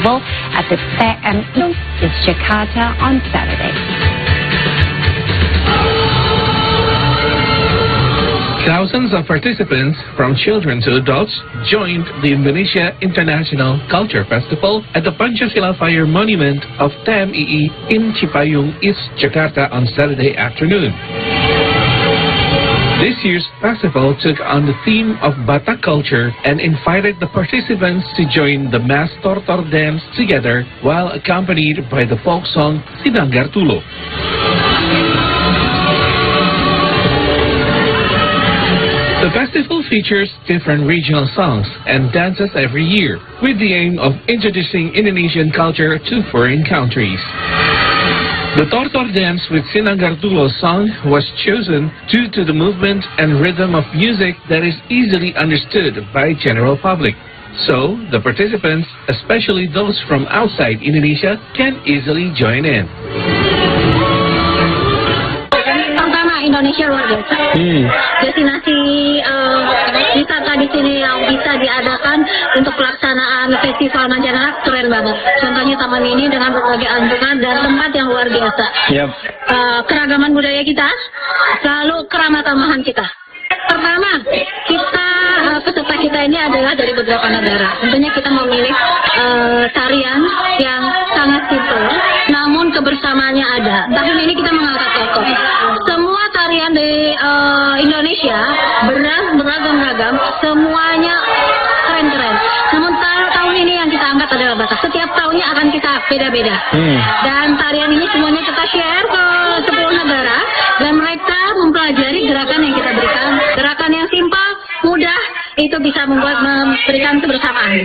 Festival at the TMI in Jakarta on Saturday. Thousands of participants, from children to adults, joined the Indonesia International Culture Festival at the Pancasila Fire Monument of TMII in Cipayung, East Jakarta on Saturday afternoon. This year's festival took on the theme of Batak culture and invited the participants to join the mass tortor dance together while accompanied by the folk song Sinanggar Tulo. The festival features different regional songs and dances every year, with the aim of introducing Indonesian culture to foreign countries. The Tortor dance with Sinanggar Tulo song was chosen due to the movement and rhythm of music that is easily understood by general public. So, the participants, especially those from outside Indonesia, can easily join in. Indonesia luar biasa. Destinasi wisata di sini yang bisa diadakan untuk pelaksanaan festival mancanegara keren banget. Contohnya taman ini dengan berbagai anjungan dan tempat yang luar biasa. Keragaman budaya kita, lalu keramah tamahan kita. Pertama, peserta kita ini adalah dari beberapa negara. Tentunya kita memilih tarian yang sangat simpel, namun kebersamaannya ada. Tahun ini kita mengangkat tokoh. Semua tarian di Indonesia beragam-ragam, semuanya keren-keren. Namun tahun ini yang kita angkat adalah Batak. Setiap tahunnya akan kita beda-beda. Dan tarian ini semuanya kita share ke 10 negara dan mereka mempelajari gerakan yang kita berikan. Gerakan yang simpel, mudah, itu bisa memberikan kebersamaan.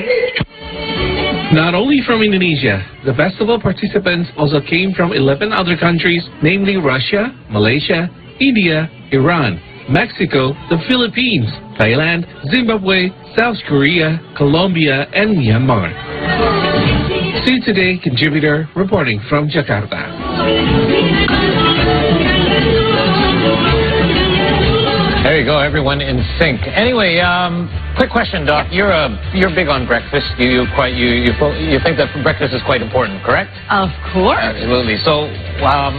Not only from Indonesia, the festival participants also came from 11 other countries, namely Russia, Malaysia, India, Iran, Mexico, the Philippines, Thailand, Zimbabwe, South Korea, Colombia, and Myanmar. See Today contributor reporting from Jakarta. There you go, everyone in sync. Anyway, quick question, Doc. You're big on breakfast. You think that breakfast is quite important, correct? Of course. Absolutely. So,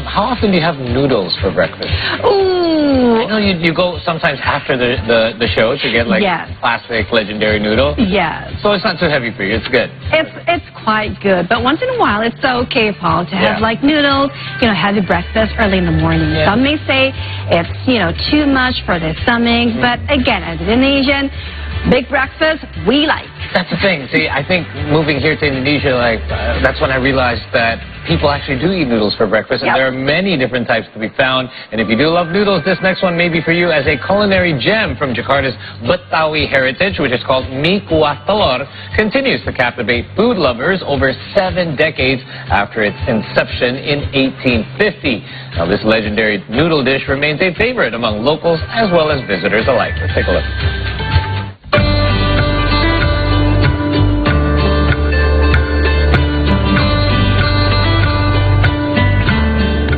how often do you have noodles for breakfast? Ooh. I know you go sometimes after the show to get like classic legendary noodle. Yes. So it's not too heavy for you. It's good. It's quite good, but once in a while it's okay, Paul, to have like noodles, heavy breakfast early in the morning. Some may say it's too much for their stomach, but again, as an Indonesian, big breakfast we like. That's the thing. See, I think moving here to Indonesia, that's when I realized that people actually do eat noodles for breakfast, and there are many different types to be found. And if you do love noodles, this next one may be for you, as a culinary gem from Jakarta's Betawi heritage, which is called mie kuah telur, continues to captivate food lovers over 7 decades after its inception in 1850. Now, this legendary noodle dish remains a favorite among locals as well as visitors alike. Let's take a look.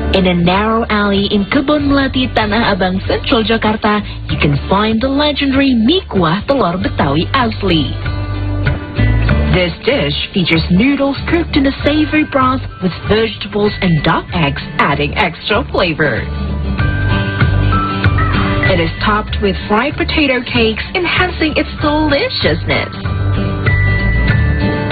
In a narrow alley in Kebun Melati, Tanah Abang, Central Jakarta, you can find the legendary mie kuah telur Betawi asli. This dish features noodles cooked in a savory broth with vegetables and duck eggs, adding extra flavor. It is topped with fried potato cakes, enhancing its deliciousness.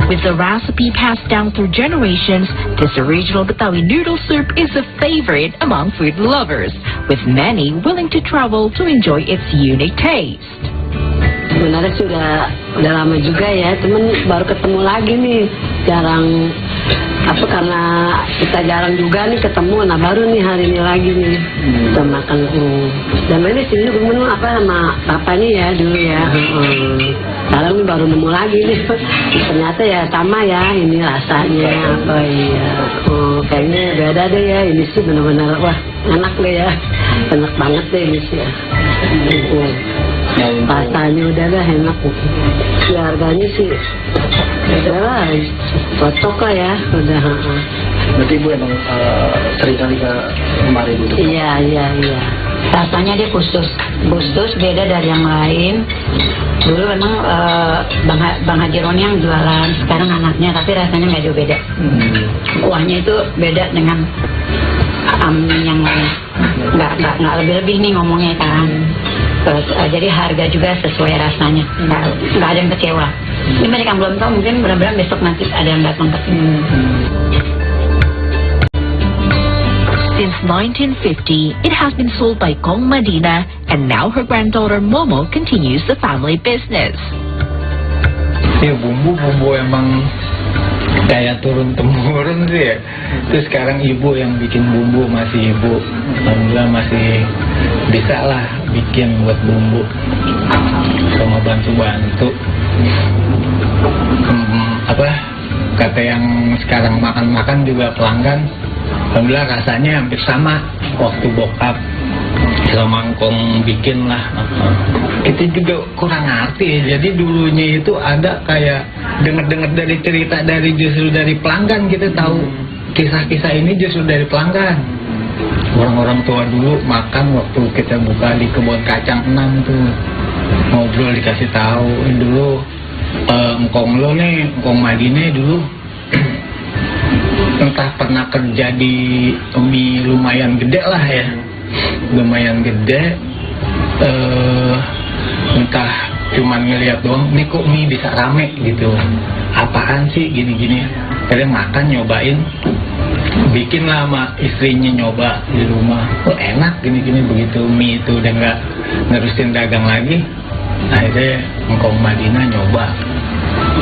With the recipe passed down through generations, this original Betawi noodle soup is a favorite among food lovers, with many willing to travel to enjoy its unique taste. Sebenarnya sih udah lama juga ya, cuman baru ketemu lagi nih, karena kita jarang juga nih ketemu, nah baru nih hari ini lagi nih kita makan. Dan ini sini menu sama bapaknya ya dulu ya. Sekarang nih baru nemu lagi nih, ternyata ya sama ya ini rasanya kayaknya beda deh ya, ini sih benar-benar wah enak deh ya, enak banget deh ini sih ya. Rasanya udah enak, harganya sih udah cocok lah ya, udah. Berarti Ibu emang sering kali ke kemari gitu? Iya. Rasanya dia khusus beda dari yang lain. Dulu memang Bang Haji Roni yang jualan, sekarang anaknya, tapi rasanya nggak jauh beda. Kuahnya itu beda dengan yang lain. Nggak lebih-lebih nih ngomongnya kan. Terus, jadi harga juga sesuai rasanya, nggak ada yang kecewa. Ini banyak yang belum tahu, mungkin mudah-mudahan besok nanti ada yang datang ke sini. Since 1950, it has been sold by Kong Madina, and now her granddaughter Momo continues the family business. Ya bumbu emang kayak turun-temurun sih ya. Terus sekarang ibu yang bikin bumbu, masih ibu. Alhamdulillah masih bisa lah bikin buat bumbu. Sama bantu-bantu. Kata yang sekarang makan-makan juga pelanggan, alhamdulillah rasanya hampir sama waktu bokap sama Kong bikin lah. Itu juga kurang arti ya. Jadi dulunya itu ada kayak dengar dari cerita justru dari pelanggan, kita tahu kisah-kisah ini justru dari pelanggan. Orang-orang tua dulu makan waktu kita buka di kebun kacang 6 tuh, ngobrol dikasih tahu dulu. Engkong lo nih, Engkong Madine dulu entah pernah kerja di mie lumayan gede lah ya, lumayan gede, entah cuman ngeliat doang, nih kok mie bisa rame gitu, apaan sih gini-gini. Kadang makan nyobain, bikin lah sama istrinya nyoba di rumah, oh enak gini-gini, begitu mie itu udah nggak nerusin dagang lagi. Akhirnya Engkong Madina nyoba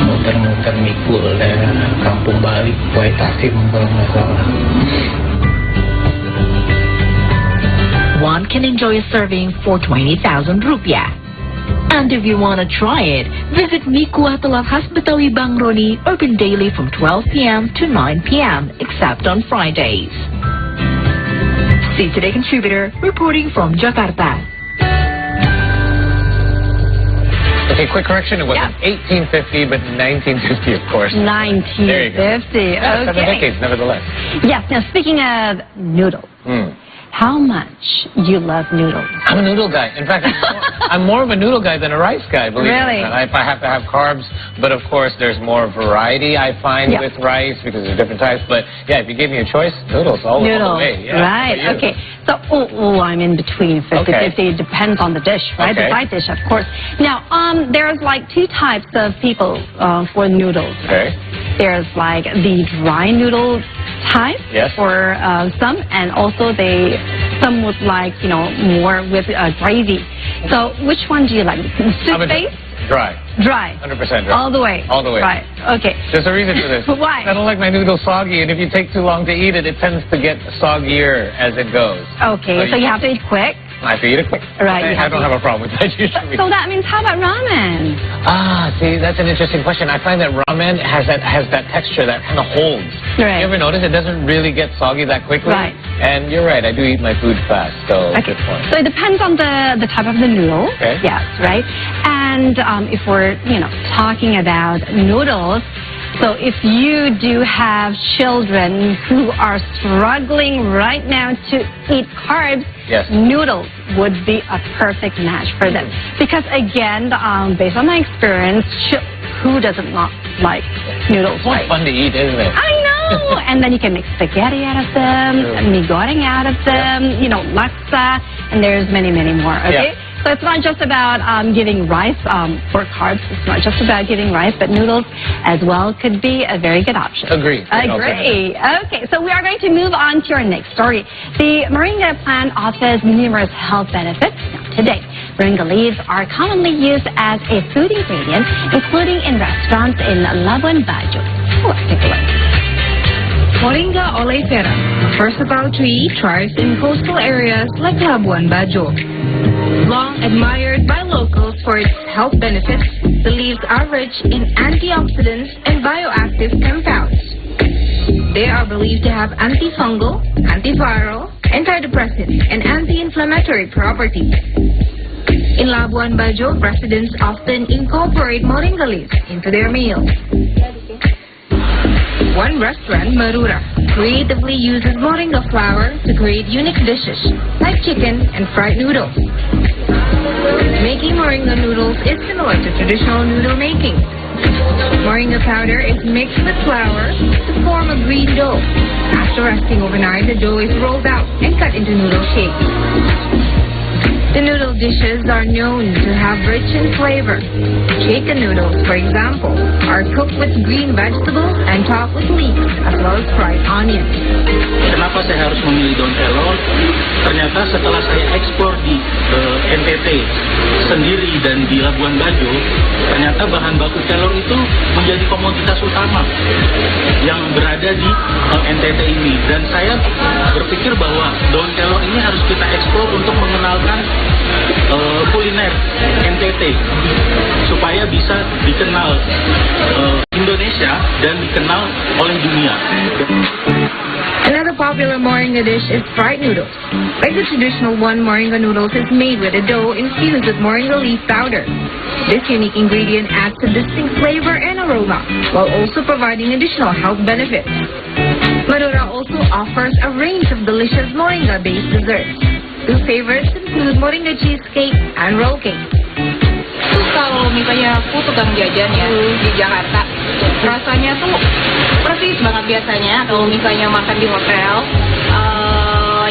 muter-muter mikul daerah Kampung Bali, Kuaitasim kalau nggak salah. One can enjoy a serving for 20,000 rupiah. And if you want to try it, visit Mie Kuah Telur Khas Betawi Bang Roni, open daily from 12 p.m. to 9 p.m. except on Fridays. Today contributor reporting from Jakarta. Okay, quick correction. It wasn't 1850, but 1950, of course. 1950. There you go. Yeah, 7 Okay. decades, nevertheless. Yes. Now, speaking of noodles, how much you love noodles? I'm a noodle guy. In fact, I'm more of a noodle guy than a rice guy, believe Really? it or not. I have to have carbs, but of course there's more variety I find with rice because there's different types. But yeah, if you give me a choice, noodles all the way. Yeah. Right. Okay. So, I'm in between 50-50. It depends on the dish, right? The side dish, of course. Now, there's like two types of people for noodles. Okay. There's like the dry noodle type for some, and also some would like, more with gravy. So which one do you like? Soup-based? Dry. Dry. 100% dry. All the way? All the way. Right. Okay. There's a reason for this. Why? I don't like my noodles soggy, and if you take too long to eat it, it tends to get soggier as it goes. Okay, so you have to eat quick? I have to eat it quick. Right. I don't have a problem with that usually. So that means, how about ramen? See, that's an interesting question. I find that ramen has that texture that kind of holds. Right. You ever notice it doesn't really get soggy that quickly? Right. And you're right, I do eat my food fast, so good point. So it depends on the type of the noodle. Okay. Yes, right? And if we're, talking about noodles, so if you do have children who are struggling right now to eat carbs, noodles would be a perfect match for them. Because again, based on my experience, who doesn't not like noodles? It's more fun to eat, isn't it? I know! And then you can make spaghetti out of them, mie goreng out of them, laksa, and there's many, many more, okay? Yeah. So it's not just about giving rice for carbs. It's not just about giving rice, but noodles as well could be a very good option. Agree. Okay, so we are going to move on to our next story. The moringa plant offers numerous health benefits. Now, today, moringa leaves are commonly used as a food ingredient, including in restaurants in Labuan Bajo. Let's take a look. Moringa oleifera, a versatile tree, thrives in coastal areas like Labuan Bajo. Long admired by locals for its health benefits, the leaves are rich in antioxidants and bioactive compounds. They are believed to have antifungal, antiviral, antidepressant, and anti-inflammatory properties. In Labuan Bajo, residents often incorporate moringa leaves into their meals. One restaurant, Marura, creatively uses moringa flour to create unique dishes like chicken and fried noodles. Making moringa noodles is similar to traditional noodle making. Moringa powder is mixed with flour to form a green dough. After resting overnight, the dough is rolled out and cut into noodle shapes. The noodle dishes are known to have rich in flavor. Chicken noodles, for example, are cooked with green vegetables and topped with leeks as well as fried onions. Kenapa saya harus memilih daun kelor? Ternyata setelah saya eksplor di NTT sendiri dan di Labuan Bajo, ternyata bahan baku kelor itu menjadi komoditas utama yang berada di NTT ini. Dan saya berpikir bahwa daun kelor ini harus kita eksplor untuk mengenalkan kuliner NTT supaya bisa dikenal Indonesia dan dikenal oleh dunia. Another popular moringa dish is fried noodles. Like the traditional one, moringa noodles is made with a dough infused with moringa leaf powder. This unique ingredient adds a distinct flavor and aroma, while also providing additional health benefits. Madura also offers a range of delicious moringa-based desserts. Two favorites include moringa cheesecake and roll cake. Kalau misalnya aku tukang jajan ya di Jakarta, rasanya tuh persis banget biasanya. Kalau misalnya makan di hotel,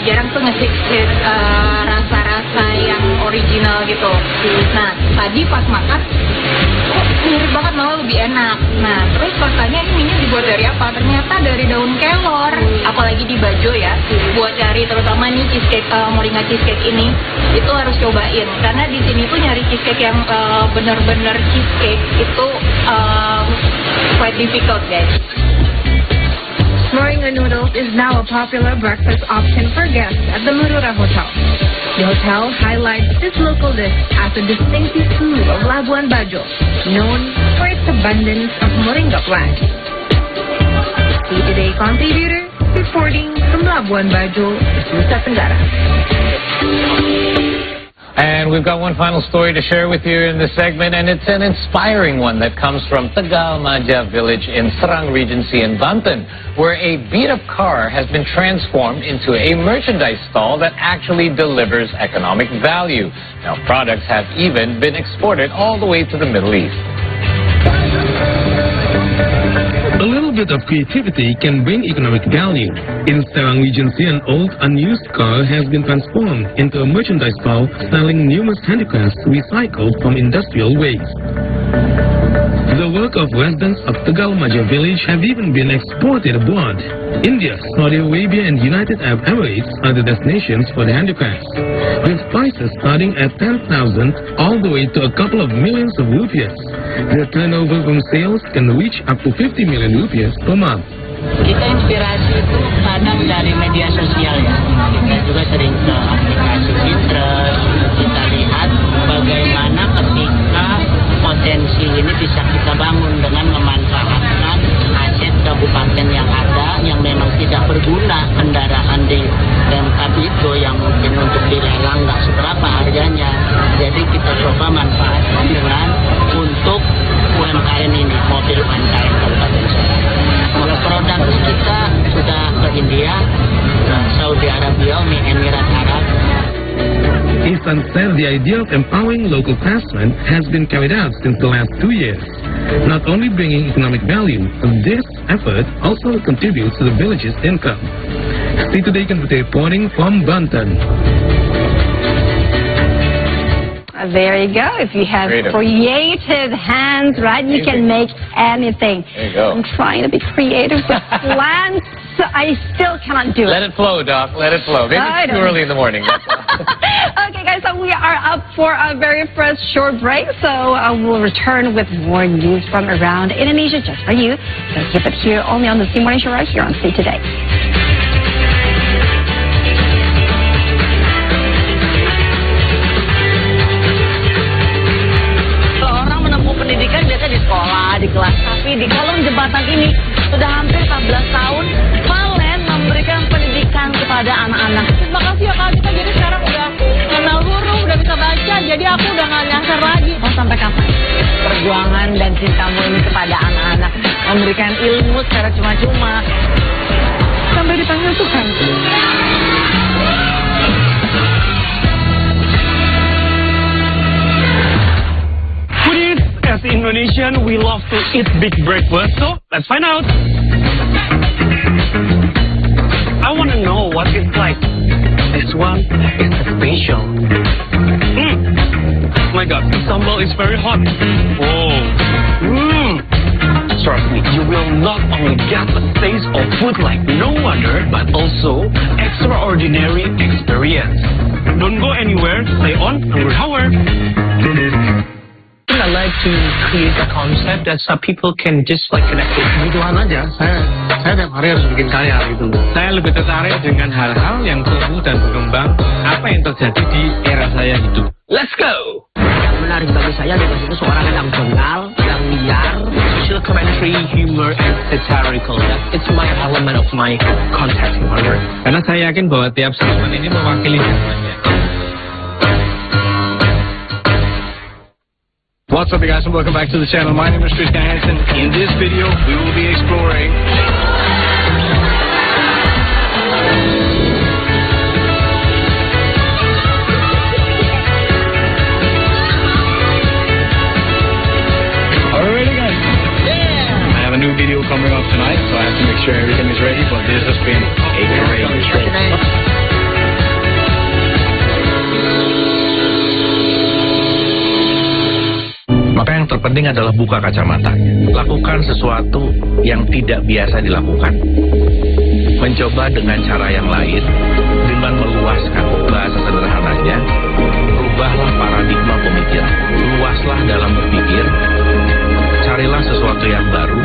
jarang tuh ngasih rasa-rasa yang original gitu. Nah, tadi pas makan, mirip banget, malah lebih enak. Nah, terus rasanya ini dibuat dari apa? Ternyata dari daun kelor. Apalagi di Bajo ya, buat cari terutama nih cheesecake, moringa cheesecake ini, itu harus cobain. Karena di sini tuh nyari cheesecake yang benar-benar cheesecake itu quite difficult, guys. Moringa noodles is now a popular breakfast option for guests at the Madura Hotel. The hotel highlights this local dish as a distinctive food of Labuan Bajo, known for its abundance of moringa plants. See Today contributor reporting from Labuan Bajo, Nusa Tenggara. And we've got one final story to share with you in this segment, and it's an inspiring one that comes from Tegal Maja village in Serang Regency in Banten, where a beat-up car has been transformed into a merchandise stall that actually delivers economic value. Now, products have even been exported all the way to the Middle East. A little bit of creativity can bring economic value. In Serang Regency, an old, unused car has been transformed into a merchandise stall selling numerous handicrafts recycled from industrial waste. The work of residents of Tegal Maja village have even been exported abroad. India, Saudi Arabia and United Arab Emirates are the destinations for the handicrafts, with prices starting at 10,000 all the way to a couple of millions of rupiahs. The turnover from sales can reach up to 50 million rupiahs per month. Kita inspirasi itu kadang dari media sosial ya. Kita juga sering ke aplikasi Pinterest. Kita lihat bagaimana ketika potensi ini bisa kita bangun dengan memanfaatkan aset kabupaten yang ada, yang memang tidak berguna kendaraan di Pemkab itu, yang mungkin untuk dilelang nggak seberapa harganya. Jadi kita coba manfaatkan dengan untuk UMKM ini, mobil UMKM Kabupaten Serang. Kalau produk kita sudah ke India, Saudi Arabia, Uni Emirat Arab. Ihsan said the idea of empowering local craftsmen has been carried out since the last 2 years. Not only bringing economic value, this effort also contributes to the village's income. See Today reporting from Banten. There you go. If you have creative hands, right, you can make anything. There you go. I'm trying to be creative with plants. I still cannot do it. Let it flow, Doc. Let it flow. Maybe it's too early in the morning. Okay, guys, so we are up for a very first short break. So we'll return with more news from around Indonesia just for you. So keep it here only on the C Morning Show right here on See Today. Biasa di sekolah, di kelas, tapi di kolong jembatan ini sudah hampir 14 tahun Valen memberikan pendidikan kepada anak-anak. Terima kasih ya Kak, kita jadi sekarang udah kenal huruf, udah bisa baca, jadi aku udah gak nyasar lagi. Mau sampai kapan? Perjuangan dan cintamu ini kepada anak-anak, memberikan ilmu secara cuma-cuma. sampai di tangan Tuhan. As Indonesian, we love to eat big breakfast, so let's find out. I want to know what it's like. This one is special. Oh my God, the sambal is very hot. Oh. Trust me, you will not only get a taste of food like no other, but also extraordinary experience. Don't go anywhere, stay on Hungry Hour. I like to create a concept that some people can just like connect with. Kebetulan aja, saya tiap hari harus bikin karya gitu. Saya lebih tertarik dengan hal-hal yang tumbuh dan berkembang, apa yang terjadi di era saya hidup. Let's go! Yang menarik bagi saya Bebas itu seorang yang bengal, yang liar, social commentary, humor, and satirical. It's my element of my context humor. Karena saya yakin bahwa tiap segmen ini mewakili semuanya. What's up, you guys, and welcome back to the channel. My name is Tristan Hansen. In this video, we will be exploring Alrighty, guys. I have a new video coming up tonight, so I have to make sure everything is ready, but this has been a great show. Maka yang terpenting adalah buka kacamata. Lakukan sesuatu yang tidak biasa dilakukan. Mencoba dengan cara yang lain, dengan meluaskan. Bahasa sederhananya, rubahlah paradigma pemikiran. Luaslah dalam berpikir, carilah sesuatu yang baru,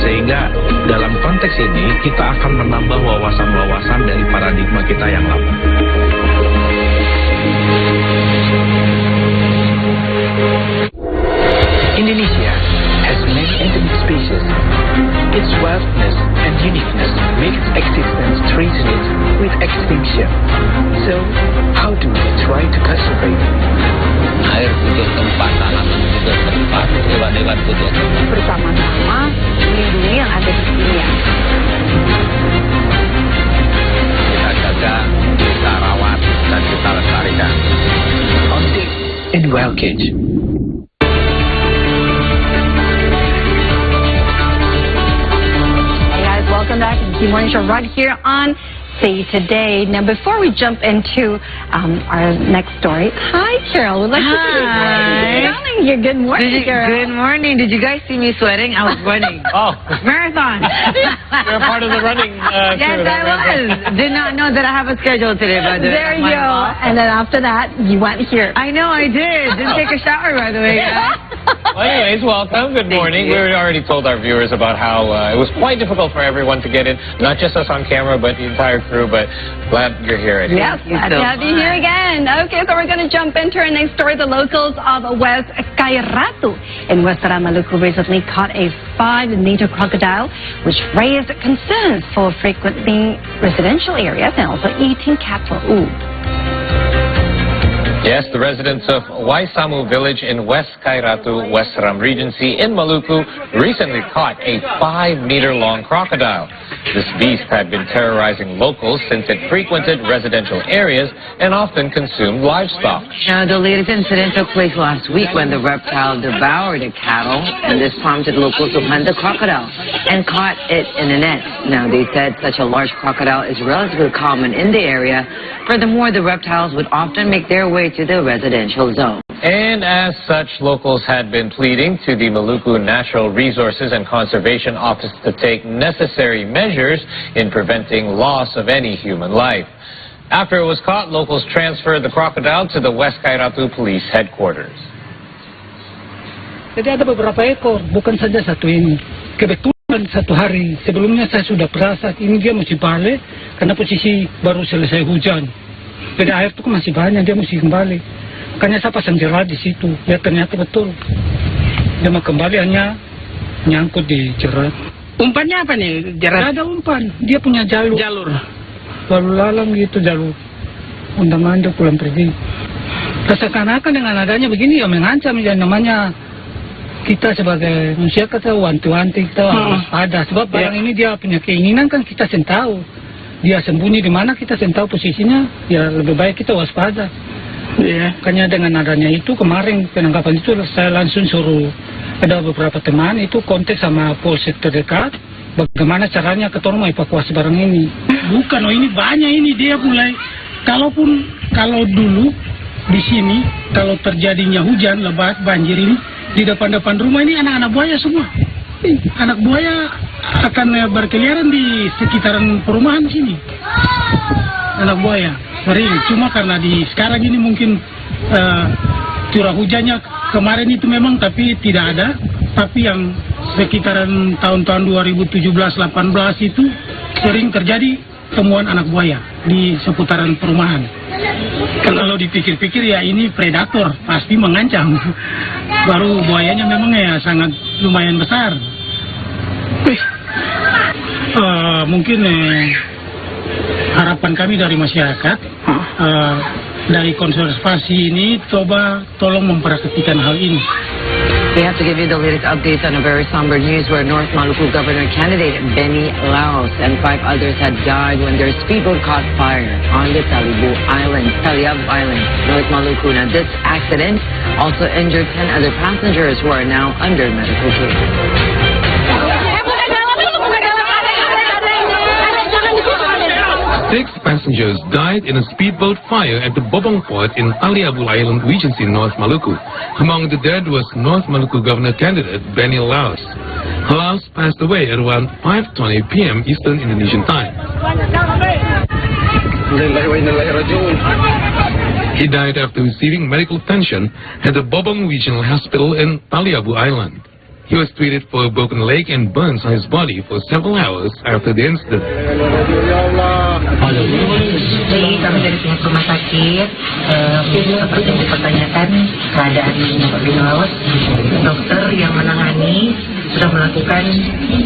sehingga dalam konteks ini kita akan menambah wawasan-wawasan dari paradigma kita yang lama. Indonesia has many endemic species. Its vastness and uniqueness make its existence threatened with extinction. So, how do we try to conserve it? Air butuh tempat, tanaman butuh tempat, hewan-hewan butuh tempat. Bersama-sama melindungi yang ada di sini ya. Kita jaga, kita rawat, dan kita lestarikan. Hunting and wild cage. Welcome back to the Key Morning Show right here on Say Today. Now, before we jump into our next story, hi, Carol. We'd like to see you. Good morning, Carol. Good morning. Did you guys see me sweating? I was running. Marathon. You're part of the running Yes, I was. Did not know that I have a schedule today, by the way. There you go. And then after that, you went here. I know, I did. Didn't take a shower, by the way. Well, anyways, welcome. Good morning. We already told our viewers about how it was quite difficult for everyone to get in, not just us on camera, but the entire crew. But glad you're here. Yes, glad to have you here again. Okay, so we're going to jump into our next story. The locals of West Kairatu in Western Maluku recently caught a 5-meter crocodile, which raised concerns for frequenting residential areas and also eating cattle. Yes, the residents of Waisamu village in West Kairatu, Westram Regency in Maluku recently caught a 5-meter-long crocodile. This beast had been terrorizing locals since it frequented residential areas and often consumed livestock. Now, the latest incident took place last week when the reptile devoured a cattle, and this prompted locals to hunt the crocodile and caught it in a net. Now, they said such a large crocodile is relatively common in the area. Furthermore, the reptiles would often make their way to the residential zone. And as such, locals had been pleading to the Maluku Natural Resources and Conservation Office to take necessary measures in preventing loss of any human life. After it was caught, locals transferred the crocodile to the West Kairatu Police Headquarters. Jadi ada beberapa ekor, bukan saja satu ini. Kebetulan satu hari sebelumnya saya sudah perasa ini dia masih balik karena posisi baru selesai hujan. Jadi air itu masih banyak, dia mesti kembali. Makanya saya pasang jerat di situ. Ya ternyata betul. Dia mau kembali hanya nyangkut di jerat. Umpannya apa nih? Jerat? Ada umpan. Dia punya jalur. Lalu lalang gitu jalur. Undang-undang pulang pergi. Seakan-akan dengan adanya begini ya mengancam yang namanya kita sebagai manusia kita wanti-wanti, kita waspada. Sebab barang ini dia punya keinginan kan kita tahu. Dia sembunyi di mana kita tahu posisinya, ya lebih baik kita waspada. Makanya dengan adanya itu kemarin penangkapan itu saya langsung suruh ada beberapa teman itu kontak sama polsek terdekat. Bagaimana caranya ketor evakuasi barang ini? Bukan, ini banyak ini dia mulai. Kalau dulu di sini kalau terjadinya hujan lebat banjir ini di depan rumah ini anak-anak buaya semua. Anak buaya akan berkeliaran di sekitaran perumahan sini. Anak buaya sering. Cuma karena di sekarang ini mungkin curah hujannya kemarin itu memang tapi tidak ada. Tapi yang sekitaran tahun-tahun 2017-18 itu sering terjadi temuan anak buaya di seputaran perumahan. Kalau dipikir-pikir ya ini predator, pasti mengancam. Baru buayanya memang ya sangat lumayan besar. Mungkin harapan kami dari masyarakat, dari konservasi ini coba tolong memperhatikan hal ini. We have to give you the latest updates on a very somber news where North Maluku governor candidate Benny Laos and 5 others had died when their speedboat caught fire on the Taliabu Island, North Maluku. Now, this accident also injured 10 other passengers who are now under medical care. 6 passengers died in a speedboat fire at the Bobong Port in Taliabu Island, Regency, North Maluku. Among the dead was North Maluku Governor candidate Benny Laos. Laos passed away at around 5:20 p.m. Eastern Indonesian time. He died after receiving medical attention at the Bobong Regional Hospital in Taliabu Island. He was treated for a broken leg and burns on his body for several hours after the incident. Jadi kami dari pihak rumah sakit seperti yang dipertanyakan keadaan Bapak Benny Laos, dokter yang menangani sudah melakukan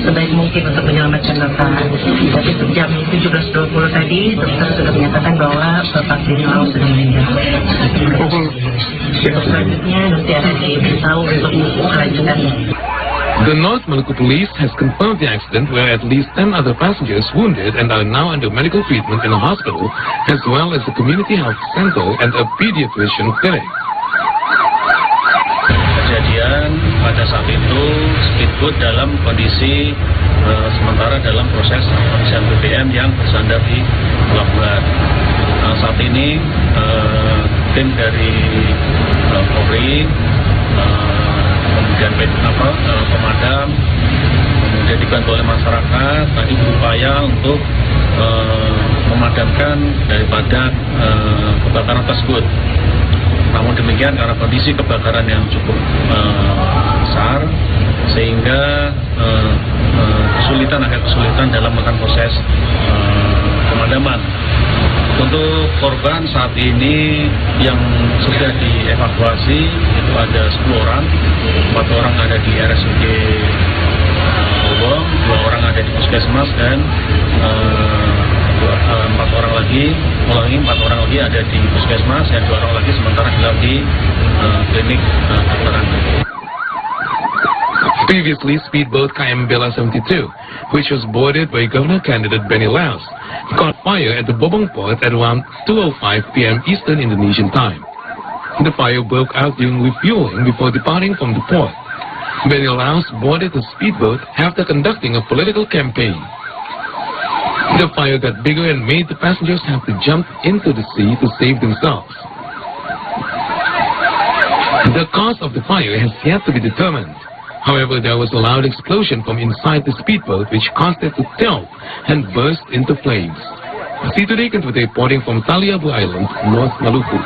sebaik mungkin untuk menyelamatkan Bapak. Tapi jam 17.20 tadi dokter sudah menyatakan bahwa Bapak Benny Laos sudah meninggal. Selanjutnya nanti akan diberitahu untuk kelanjutannya. The North Maluku Police has confirmed the accident where at least 10 other passengers wounded and are now under medical treatment in a hospital as well as a community health center and a pediatrician clinic. Kejadian pada saat itu speedboat dalam kondisi sementara dalam proses pemeriksaan BBM yang bersandar di pelabuhan. Saat ini tim dari Polri kemudian pemadam, kemudian dibantu oleh masyarakat tadi berupaya untuk memadamkan daripada kebakaran tersebut. Namun demikian karena kondisi kebakaran yang cukup besar sehingga agak kesulitan dalam melakukan proses pemadaman. Untuk korban saat ini yang sudah dievakuasi itu ada 10 orang, 4 orang ada di RSUD Bobong, 2 orang ada di puskesmas dan 4 orang lagi ada di puskesmas dan 2 orang lagi sementara di klinik dokteran. Previously, speedboat KM Bella 72, which was boarded by Governor candidate Benny Laos, caught fire at the Bobong Port at around 2:05 p.m. Eastern Indonesian time. The fire broke out during refueling before departing from the port. Benny Laos boarded the speedboat after conducting a political campaign. The fire got bigger and made the passengers have to jump into the sea to save themselves. The cause of the fire has yet to be determined. However, there was a loud explosion from inside the speedboat which caused it to tilt and burst into flames. Jitu reporting from Taliabu Island, North Maluku.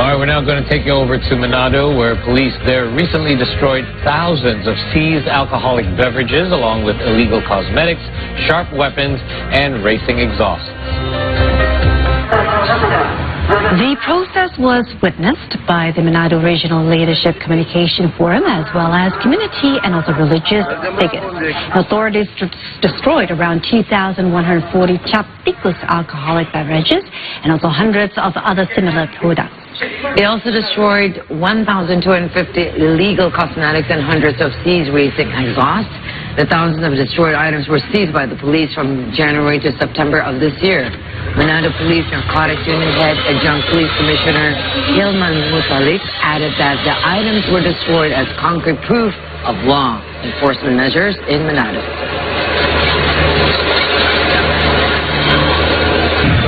All right, we're now going to take you over to Manado, where police there recently destroyed thousands of seized alcoholic beverages, along with illegal cosmetics, sharp weapons, and racing exhausts. The process was witnessed by the Manado Regional Leadership Communication Forum as well as community and also religious figures. Authorities destroyed around 2,140 chaptikus alcoholic beverages and also hundreds of other similar products. They also destroyed 1,250 illegal cosmetics and hundreds of seized racing exhaust. The thousands of destroyed items were seized by the police from January to September of this year. Manado Police Narcotics Unit Head Adjunct Police Commissioner Hilman Mutalik added that the items were destroyed as concrete proof of law enforcement measures in Manado.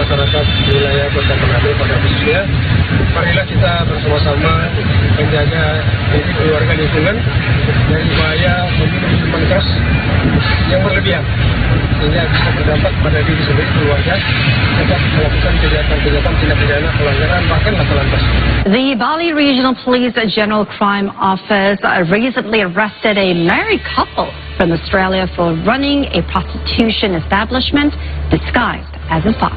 Masyarakat wilayah Kota Manado pada khususnya, marilah kita bersama-sama menjaga diri keluarga lingkungan dari bahaya minuman keras yang berlebihan sehingga bisa berdampak pada diri sendiri keluarga tetap melakukan kegiatan-kegiatan tindak pidana pelanggaran bahkan laka lantas. The Bali Regional Police General Crime Office recently arrested a married couple from Australia for running a prostitution establishment disguised as a spa.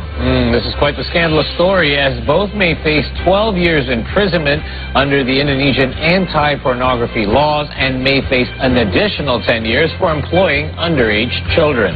This is quite the scandalous story, as both may face 12 years imprisonment under the Indonesian anti-pornography laws and may face an additional 10 years for employing underage children.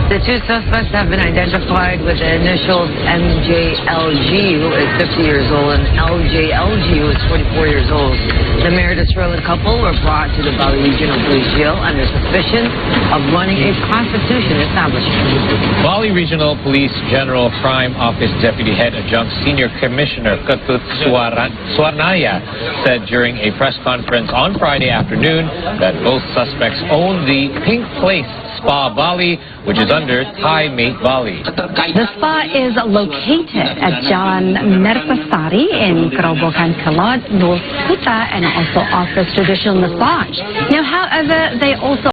The two suspects have been identified with the initials MJLG, who is 50 years old, and LJLG, who is 44 years old. The married Australian couple were brought to the Bali Regional Police Jail under suspicion of running a prostitution establishment. Bali Regional Police General Crime Office Deputy Head Adjunct Senior Commissioner Ketut Suarnaya said during a press conference on Friday afternoon that both suspects own the Pink Place Spa Bali, which is under Thai Mate Bali. The spa is located at Jalan Merpesari in Kerobokan Kelot, North Kuta, and also offers traditional massage. Now, however, they also